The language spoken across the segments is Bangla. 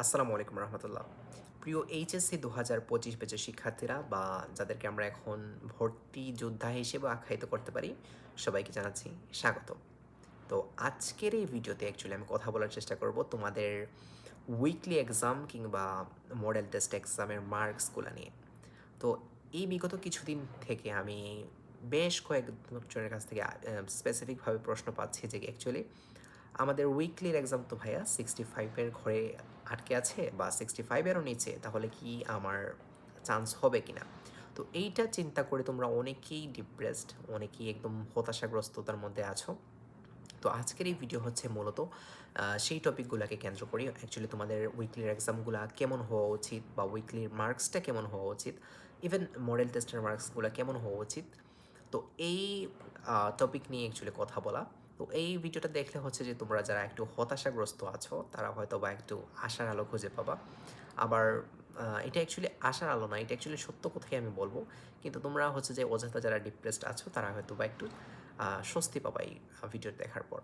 আসসালামু আলাইকুম রহমতুল্লাহ। প্রিয় এইচএসসি ২০২৫ ব্যাচের শিক্ষার্থীরা বা যাদেরকে আমরা এখন ভর্তি যোদ্ধা হিসেবে আখ্যায়িত করতে পারি, সবাইকে জানাচ্ছি স্বাগত। তো আজকের এই ভিডিওতে অ্যাকচুয়ালি আমি কথা বলার চেষ্টা করব তোমাদের উইকলি এক্সাম কিংবা মডেল টেস্ট এক্সামের মার্কসগুলো নিয়ে। তো এই বিগত কিছুদিন থেকে আমি বেশ কয়েকজনের কাছ থেকে স্পেসিফিকভাবে প্রশ্ন পাচ্ছি যে অ্যাকচুয়ালি আমাদের উইকলির এক্সাম তো ভাইয়া 65-এর ঘরে আটকে আছে বা 65-এরও নিচে, তাহলে কি আমার চান্স হবে কিনা? তো এইটা চিন্তা করে তোমরা অনেকেই ডিপ্রেসড, অনেকেই একদম হতাশাগ্রস্ততার মধ্যে আছো। তো আজকের এই ভিডিও হচ্ছে মূলত সেই টপিকগুলোকে কেন্দ্র করি। অ্যাকচুয়ালি তোমাদের উইকলির এক্সামগুলা কেমন হওয়া উচিত বা উইকলির মার্কসটা কেমন হওয়া উচিত, ইভেন মডেল টেস্টের মার্কসগুলো কেমন হওয়া উচিত। তো এই টপিক নিয়ে অ্যাকচুয়ালি কথা বলা। তো এই ভিডিওটা দেখলে হচ্ছে যে তোমরা যারা একটু হতাশাগ্রস্ত আছো তারা হয়তো বা একটু আশার আলো খুঁজে পাবা। আবার এটা অ্যাকচুয়ালি আশার আলো না, এটা অ্যাকচুয়ালি সত্য কথাই আমি বলবো। কিন্তু তোমরা হচ্ছে যে অযথা যারা ডিপ্রেসড আছো তারা হয়তো বা একটু স্বস্তি পাবা এই ভিডিও দেখার পর।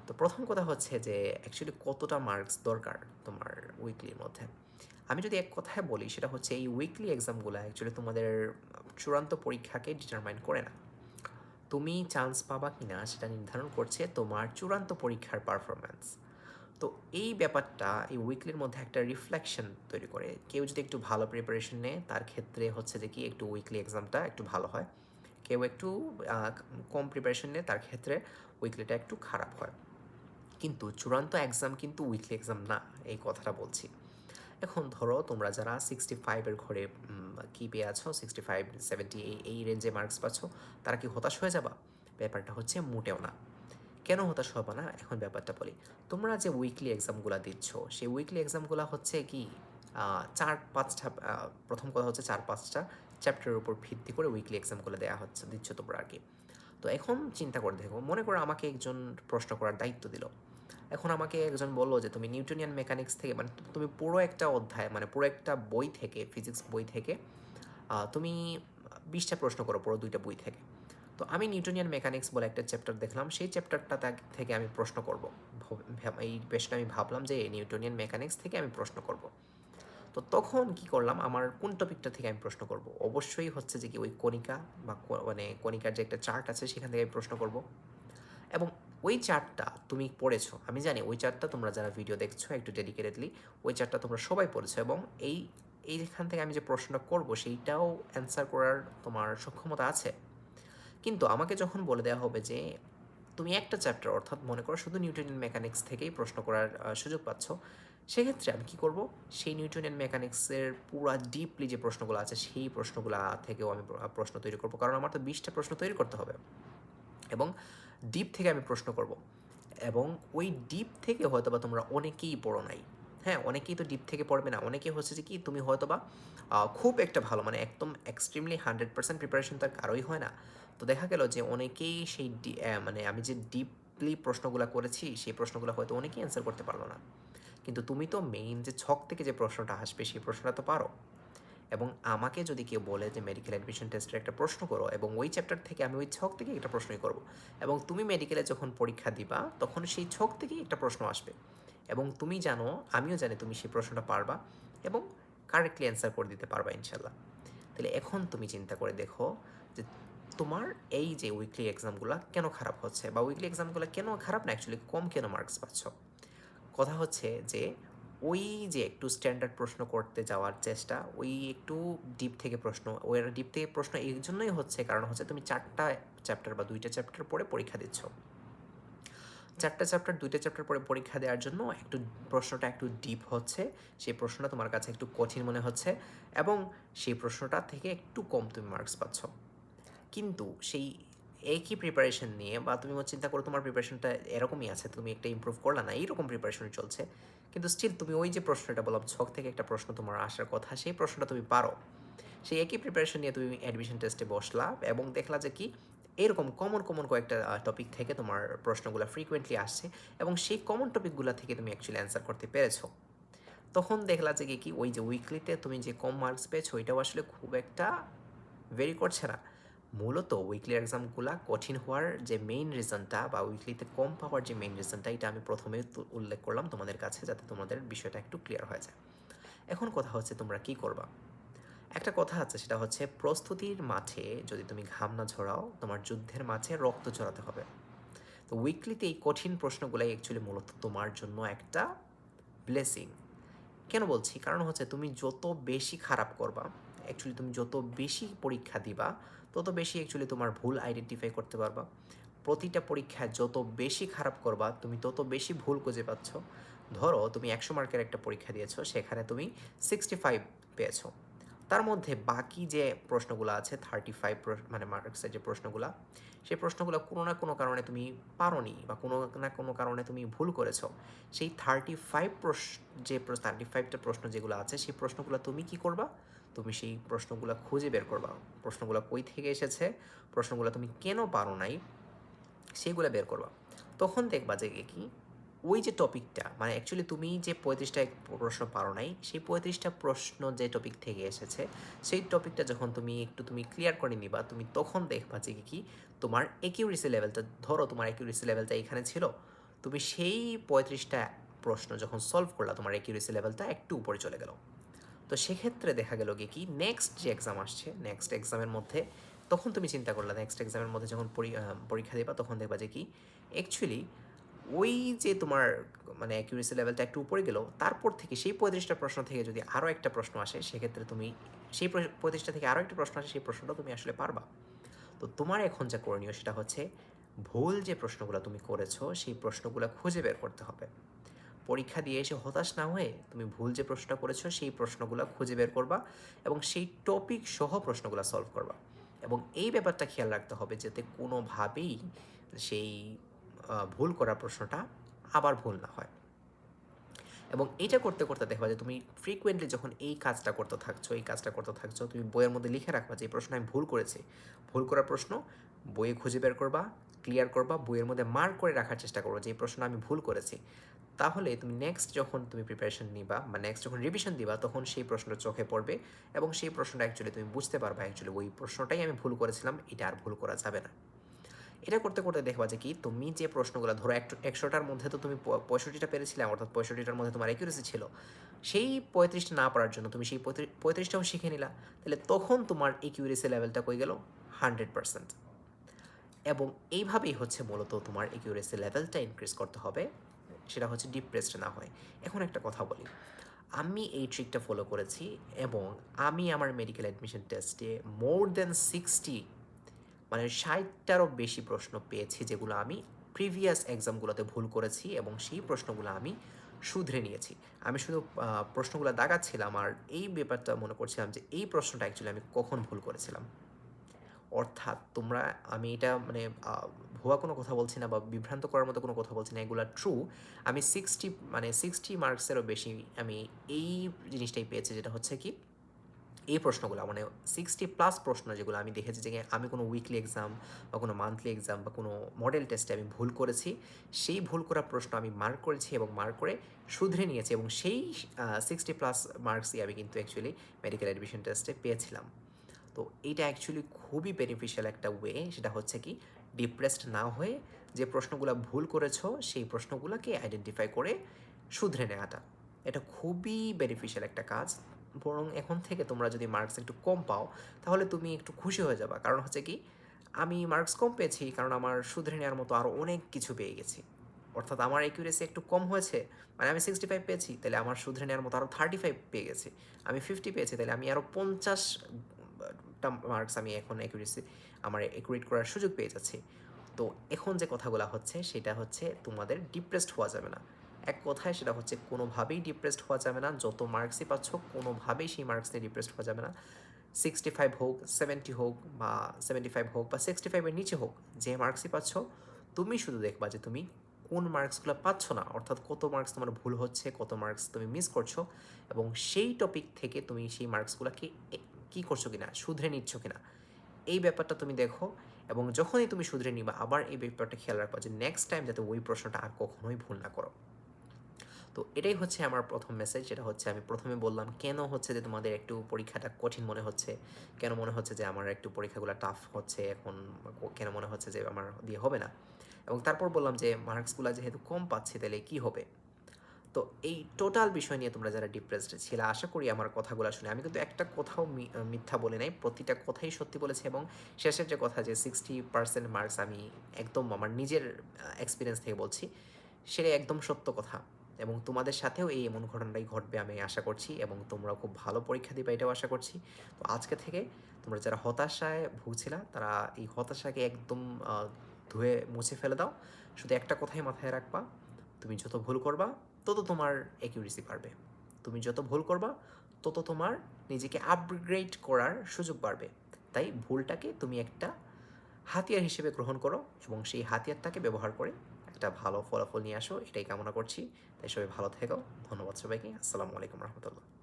তো প্রথম কথা হচ্ছে যে অ্যাকচুয়ালি কতটা মার্কস দরকার তোমার উইকলির মধ্যে। আমি যদি এক কথায় বলি সেটা হচ্ছে এই উইকলি এক্সামগুলো অ্যাকচুয়ালি তোমাদের চূড়ান্ত পরীক্ষাকে ডিটারমাইন করে না। তুমি চান্স পাবা কিনা সেটা নির্ধারণ করছে তোমার চূড়ান্ত পরীক্ষার পারফরম্যান্স। তো এই ব্যাপারটা এই উইকলির মধ্যে একটা রিফ্লেকশন তৈরি করে। কেউ যদি একটু ভালো প্রিপারেশন নেয় তার ক্ষেত্রে হচ্ছে যে কি একটু উইকলি এক্সামটা একটু ভালো হয়। কেউ একটু কম প্রিপারেশন নেয় তার ক্ষেত্রে উইকলিটা একটু খারাপ হয়। কিন্তু চূড়ান্ত এক্সাম কিন্তু উইকলি এক্সাম না, এই কথাটা বলছি। এখন ধরো তোমরা যারা 65-এর ঘরে কি পেয়ে আছো, 65, 70 এই রেঞ্জে মার্কস পাচ্ছ, তারা কি হতাশ হয়ে যাবা? ব্যাপারটা হচ্ছে মোটেও না। কেন হতাশ হবা না? এখন ব্যাপারটা বলি। তোমরা যে উইকলি এক্সামগুলো দিচ্ছ, সেই উইকলি এক্সামগুলো হচ্ছে কি ৪-৫টা, প্রথম কথা হচ্ছে ৪-৫টা চ্যাপ্টারের উপর ভিত্তি করে উইকলি এক্সামগুলো দেওয়া হচ্ছে, দিচ্ছ তোমরা আর কি। তো এখন চিন্তা করে দেখো, মনে করো আমাকে একজন প্রশ্ন করার দায়িত্ব দিল। এখন আমাকে একজন বললো যে তুমি নিউটনিয়ান মেকানিক্স থেকে, মানে তুমি পুরো একটা অধ্যায়, মানে পুরো একটা বই থেকে, ফিজিক্স বই থেকে তুমি 20টা প্রশ্ন করো পুরো 2টা বই থেকে। তো আমি নিউটনিয়ান মেকানিক্স বলে একটা চ্যাপ্টার দেখলাম, সেই চ্যাপ্টারটা থেকে আমি প্রশ্ন করব। এই পেশটা আমি ভাবলাম যে নিউটনিয়ান মেকানিক্স থেকে আমি প্রশ্ন করব। তো তখন কি করলাম, আমার কোন টপিকটা থেকে আমি প্রশ্ন করব? অবশ্যই হচ্ছে যে কি ওই কণিকা বা মানে কণিকার যে একটা চার্ট আছে সেখান থেকে আমি প্রশ্ন করব। এবং ওই চার্টটা তুমি পড়েছো, আমি জানি ওই চার্টটা তোমরা যারা ভিডিও দেখছো একটু ডেডিকেটেডলি, ওই চার্টটা তোমরা সবাই পড়েছো এবং এই এইখান থেকে আমি যে প্রশ্নটা করব সেইটাও অ্যান্সার করার তোমার সক্ষমতা আছে। কিন্তু আমাকে যখন বলে দেওয়া হবে যে তুমি একটা চ্যাপ্টার, অর্থাৎ মনে করো শুধু নিউটনিয়ান মেকানিক্স থেকেই প্রশ্ন করার সুযোগ পাচ্ছ, সেক্ষেত্রে আমি কী করব? সেই নিউটনিয়ান মেকানিক্সের পুরা ডিপলি যে প্রশ্নগুলো আছে সেই প্রশ্নগুলো থেকেও আমি প্রশ্ন তৈরি করব, কারণ আমার তো 20টা প্রশ্ন তৈরি করতে হবে এবং ডিপ থেকে আমি প্রশ্ন করব। এবং ওই ডিপ থেকে হয়তোবা তোমরা অনেকেই পড়ো নাই। হ্যাঁ, অনেকেই তো ডিপ থেকে পড়বে না। অনেকে হচ্ছে যে কি তুমি হয়তোবা খুব একটা ভালো, মানে একদম এক্সট্রিমলি 100% প্রিপারেশন তার কারোই হয় না। তো দেখা গেল যে অনেকেই সেই মানে আমি যে ডিপলি প্রশ্নগুলো করেছি সেই প্রশ্নগুলো হয়তো অনেকেই অ্যান্সার করতে পারলো না। কিন্তু তুমি তো মেইন যে ছক থেকে যে প্রশ্নটা আসবে সেই প্রশ্নটা তো পারো। এবং আমাকে যদি কেউ বলে যে মেডিকেল অ্যাডমিশন টেস্টের একটা প্রশ্ন করো এবং ওই চ্যাপ্টার থেকে, আমি ওই ছক থেকে একটা প্রশ্নই করব। এবং তুমি মেডিকেলে যখন পরীক্ষা দিবা তখন সেই ছক থেকেই একটা প্রশ্ন আসবে এবং তুমি জানো, আমিও জানি তুমি সেই প্রশ্নটা পারবা এবং কারেক্টলি অ্যান্সার করে দিতে পারবা ইনশাল্লাহ। তাহলে এখন তুমি চিন্তা করে দেখো যে তোমার এই যে উইকলি এক্সামগুলো কেন খারাপ হচ্ছে, বা উইকলি এক্সামগুলো কেন খারাপ না, অ্যাকচুয়ালি কম কেন মার্কস পাচ্ছ। কথা হচ্ছে যে ওই যে একটু স্ট্যান্ডার্ড প্রশ্ন করতে যাওয়ার চেষ্টা, ওই একটু ডিপ থেকে প্রশ্ন, ওই ডিপ থেকে প্রশ্ন এই জন্যই হচ্ছে, কারণ হচ্ছে তুমি 4টা চ্যাপ্টার বা 2টা চ্যাপ্টার পরে পরীক্ষা দিচ্ছ। 4টা চ্যাপ্টার 2টা চ্যাপ্টার পরে পরীক্ষা দেওয়ার জন্য একটু প্রশ্নটা একটু ডিপ হচ্ছে, সেই প্রশ্নটা তোমার কাছে একটু কঠিন মনে হচ্ছে এবং সেই প্রশ্নটা থেকে একটু কম তুমি মার্কস পাচ্ছ। কিন্তু সেই একই প্রিপারেশন নিয়ে, বা তুমি চিন্তা করো তোমার প্রিপারেশনটা এরকমই আছে, তুমি একটা ইমপ্রুভ করলা না, এইরকম প্রিপারেশনই চলছে, কিন্তু স্টিল তুমি ওই যে প্রশ্নটা বললাম ছক থেকে একটা প্রশ্ন তোমার আসার কথা, সেই প্রশ্নটা তুমি পারো। সেই একই প্রিপারেশন নিয়ে তুমি অ্যাডমিশন টেস্টে বসলা এবং দেখলা যে কি এরকম কমন কমন কয়েকটা টপিক থেকে তোমার প্রশ্নগুলো ফ্রিকোয়েন্টলি আসছে এবং সেই কমন টপিকগুলো থেকে তুমি অ্যাকচুয়ালি অ্যান্সার করতে পেরেছো। তখন দেখলা যে ওই যে উইকলিতে তুমি যে কম মার্কস পেয়েছো ওইটাও আসলে খুব একটা ভেরি করছে না। মূলত উইকলি এক্সামগুলা কঠিন হওয়ার যে মেইন রিজনটা বা উইকলিতে কম পাওয়ার যে মেইন রিজনটা এটা আমি প্রথমে উল্লেখ করলাম তোমাদের কাছে, যাতে তোমাদের বিষয়টা একটু ক্লিয়ার হয়ে যায়। এখন কথা হচ্ছে তোমরা কি করবা। একটা কথা আছে, সেটা হচ্ছে প্রস্তুতির মাঠে যদি তুমি ঘাম না ঝরাও, তোমার যুদ্ধের মাঠে রক্ত ঝরাতে হবে। তো উইকলিতে এই কঠিন প্রশ্নগুলাই অ্যাকচুয়ালি মূলত তোমার জন্য একটা ব্লেসিং। কেন বলছি? কারণ হচ্ছে তুমি যত বেশি খারাপ করবা, অ্যাকচুয়ালি তুমি যত বেশি পরীক্ষা দিবা, তত বেশি অ্যাকচুয়ালি তোমার ভুল আইডেন্টিফাই করতে পারবা। প্রতিটা পরীক্ষায় যত বেশি খারাপ করবা, তুমি তত বেশি ভুল খুঁজে পাচ্ছ। ধরো তুমি 100 মার্কের একটা পরীক্ষা দিয়েছো, সেখানে তুমি 65 পেয়েছো। তার মধ্যে বাকি যে প্রশ্নগুলো আছে 35 মানে মার্কসের যে প্রশ্নগুলো, সেই প্রশ্নগুলো কোনো না কোনো কারণে তুমি পারোনি বা কোনো না কোনো কারণে তুমি ভুল করেছো। সেই 35টা প্রশ্ন যেগুলো আছে, সেই প্রশ্নগুলো তুমি কি করবা? তুমি সেই প্রশ্নগুলো খুঁজে বের করবা। প্রশ্নগুলো কই থেকে এসেছে, প্রশ্নগুলো তুমি কেন পারো নাই, সেগুলো বের করবা। তখন দেখবা যে কি ওই যে টপিকটা, মানে অ্যাকচুয়ালি তুমি যে 35টা প্রশ্ন পারো নাই, সেই 35টা প্রশ্ন যে টপিক থেকে এসেছে, সেই টপিকটা যখন তুমি ক্লিয়ার করে নিবা, তুমি তখন দেখবা যে কি তোমার অ্যাকিউরেসি লেভেলটা, ধরো তোমার অ্যাকিউরেসি লেভেলটা এখানে ছিল, তুমি সেই 35টা প্রশ্ন যখন সলভ করলা, তোমার অ্যাকিউরেসি লেভেলটা একটু উপরে চলে গেল। তো সেক্ষেত্রে দেখা গেল কি নেক্সট যে এক্সাম আসছে, নেক্সট এক্সামের মধ্যে তখন তুমি চিন্তা করলা, নেক্সট এক্সামের মধ্যে যখন পরীক্ষা দেবা, তখন দেখবা যে কি অ্যাকচুয়ালি ওই যে তোমার মানে অ্যাকিউরেসি লেভেলটা একটু উপরে গেল, তারপর থেকে সেই 35টা প্রশ্ন থেকে যদি আরও একটা প্রশ্ন আসে, সেক্ষেত্রে তুমি সেই 35টা থেকে আরও একটা প্রশ্ন আসে, সেই প্রশ্নটা তুমি আসলে পারবা। তো তোমার এখন যা করণীয় সেটা হচ্ছে ভুল যে প্রশ্নগুলো তুমি করেছো, সেই প্রশ্নগুলো খুঁজে বের করতে হবে। পরীক্ষা দিয়ে এসে হতাশ না হয়ে তুমি ভুল যে প্রশ্নটা করেছো, সেই প্রশ্নগুলো খুঁজে বের করবা এবং সেই টপিক সহ প্রশ্নগুলো সলভ করবা। এবং এই ব্যাপারটা খেয়াল রাখতে হবে যাতে কোনোভাবেই সেই ভুল করা প্রশ্নটা আবার ভুল না হয়। এবং এটা করতে করতে দেখবা যে তুমি ফ্রিকুয়েন্টলি যখন এই কাজটা করতে থাকছো, তুমি বইয়ের মধ্যে লিখে রাখবা যে এই প্রশ্ন আমি ভুল করেছি। ভুল করার প্রশ্ন বইয়ে খুঁজে বের করবা, ক্লিয়ার করবা, বইয়ের মধ্যে মার্ক করে রাখার চেষ্টা করবো যে এই প্রশ্ন আমি ভুল করেছি। তাহলে তুমি নেক্সট যখন তুমি প্রিপারেশন নিবা বা নেক্সট যখন রিভিশন দিবা, তখন সেই প্রশ্নটা চোখে পড়বে এবং সেই প্রশ্নটা অ্যাকচুয়ালি তুমি বুঝতে পারবা অ্যাকচুয়ালি ওই প্রশ্নটাই আমি ভুল করেছিলাম, এটা আর ভুল করা যাবে না। এটা করতে করতে দেখবা যে কি তুমি যে প্রশ্নগুলো ধরো 100টার মধ্যে তো তুমি 65টা পেরেছিলে, অর্থাৎ 65টার মধ্যে তোমার অ্যাকিউরেসি ছিল, সেই 35টা না পারার জন্য তুমি সেই 35টাও শিখে নিলা, তাহলে তখন তোমার অ্যাকিউরেসি লেভেলটা কই গেল 100%। এবং এইভাবেই হচ্ছে মূলত তোমার অ্যাকিউরেসি লেভেলটা ইনক্রিজ করতে হবে, সেটা হচ্ছে ডিপ্রেসড না হয়। এখন একটা কথা বলি, আমি এই ট্রিকটা ফলো করেছি এবং আমি আমার মেডিকেল অ্যাডমিশন টেস্টে মোর দ্যান 60 মানে 60টারও বেশি প্রশ্ন পেয়েছি, যেগুলো আমি প্রিভিয়াস এক্সামগুলোতে ভুল করেছি এবং সেই প্রশ্নগুলো আমি শুধরে নিয়েছি। আমি শুধু প্রশ্নগুলো দাগাচ্ছিলাম আর এই ব্যাপারটা মনে করছিলাম যে এই প্রশ্নটা অ্যাকচুয়ালি আমি কখন ভুল করেছিলাম। অর্থাৎ তোমরা, আমি এটা মানে ভুয়া কোনো কথা বলছি না বা বিভ্রান্ত করার মতো কোনো কথা বলছি না, এগুলো ট্রু। আমি 60 মার্কসেরও বেশি আমি এই জিনিসটাই পেয়েছি, যেটা হচ্ছে কি এই প্রশ্নগুলো মানে 60+ প্রশ্ন যেগুলো আমি দেখেছি, যে আমি কোনো উইকলি এক্সাম বা কোনো মান্থলি এক্সাম বা কোনো মডেল টেস্টে আমি ভুল করেছি, সেই ভুল করা প্রশ্ন আমি মার্ক করেছি এবং মার্ক করে শুধরে নিয়েছি এবং সেই 60+ মার্কসই আমি কিন্তু অ্যাকচুয়ালি মেডিকেল অ্যাডমিশন টেস্টে পেয়েছিলাম। তো এইটা অ্যাকচুয়ালি খুবই বেনিফিশিয়াল একটা ওয়ে, সেটা হচ্ছে কি ডিপ্রেসড না হয়ে যে প্রশ্নগুলো ভুল করেছো, সেই প্রশ্নগুলোকে আইডেন্টিফাই করে শুধরে নেওয়াটা, এটা খুবই বেনিফিশিয়াল একটা কাজ। বরং এখন থেকে তোমরা যদি মার্কস একটু কম পাও, তাহলে তুমি একটু খুশি হয়ে যাবা। কারণ হচ্ছে কি আমি মার্কস কম পেয়েছি কারণ আমার শুধরে নেওয়ার মতো আরও অনেক কিছু পেয়ে গেছি। অর্থাৎ আমার অ্যাকিউরেসি একটু কম হয়েছে, মানে আমি 65 পেয়েছি, তাহলে আমার শুধরে নেওয়ার মতো আরও 35 পেয়ে গেছি। আমি 50 পেয়েছি, তাহলে আমি আরও 50টা মার্কস আমি এখন আমার অ্যাকুরেট করার সুযোগ পেয়ে যাচ্ছি। তো এখন যে কথাগুলো হচ্ছে সেটা হচ্ছে তোমাদের ডিপ্রেসড হওয়া যাবে না। এক কথায় সেটা হচ্ছে কোনোভাবেই ডিপ্রেসড হওয়া যাবে না। যত মার্কসই পাচ্ছ কোনোভাবেই সেই মার্কস নিয়ে ডিপ্রেসড হওয়া যাবে না। 65 হোক, 70 হোক বা 75 হোক বা 65-এর নিচে হোক, যে মার্কসই পাচ্ছ, তুমি শুধু দেখবা যে তুমি কোন মার্কসগুলো পাচ্ছ না, অর্থাৎ কত মার্কস তোমার ভুল হচ্ছে, কত মার্কস তুমি মিস করছো, এবং সেই টপিক থেকে তুমি সেই মার্কসগুলোকে কী করছো কিনা, শুধরে নিচ্ছ কিনা, এই ব্যাপারটা তুমি দেখো। এবং যখনই তুমি শুধরে নিবা, আবার এই ব্যাপারটা খেয়াল রাখবা যে নেক্সট টাইম যাতে ওই প্রশ্নটা আর কখনোই ভুল না করো। তো এটাই হচ্ছে আমার প্রথম মেসেজ, যেটা হচ্ছে আমি প্রথমে বললাম কেন হচ্ছে যে তোমাদের একটু পরীক্ষাটা কঠিন মনে হচ্ছে, কেন মনে হচ্ছে যে আমার একটু পরীক্ষাগুলো টাফ হচ্ছে এখন, কেন মনে হচ্ছে যে আমার দিয়ে হবে না, এবং তারপর বললাম যে মার্কসগুলো যেহেতু কম পাচ্ছি তাহলে কী হবে। তো এই টোটাল বিষয় নিয়ে তোমরা যারা ডিপ্রেসড ছিলে, আশা করি আমার কথাগুলো শুনে, আমি কিন্তু একটা কোথাও মিথ্যা বলি নাই, প্রতিটা কথাই সত্যি বলেছি, এবং শেষের যে কথা যে 60% মার্কস আমি একদম আমার নিজের এক্সপিরিয়েন্স থেকে বলছি, সেটাই একদম সত্য কথা। এবং তোমাদের সাথেও এই এমন ঘটনাটাই ঘটবে আমি আশা করছি, এবং তোমরাও খুব ভালো পরীক্ষা দিবে এটাও আশা করছি। তো আজকে থেকে তোমরা যারা হতাশায় ভুগছিলা তারা এই হতাশাকে একদম ধুয়ে মুছে ফেলে দাও। শুধু একটা কথাই মাথায় রাখবা, তুমি যত ভুল করবা তত তোমার অ্যাকিউরেসি বাড়বে, তুমি যত ভুল করবা তত তোমার নিজেকে আপগ্রেড করার সুযোগ বাড়বে। তাই ভুলটাকে তুমি একটা হাতিয়ার হিসেবে গ্রহণ করো, এবং সেই হাতিয়ারটাকে ব্যবহার করে একটা ভালো ফলাফল নিয়ে আসো, এটাই কামনা করছি। তাই সবাই ভালো থেকো। ধন্যবাদ সবাইকে। আসসালামু আলাইকুম রহমতুল্লাহ।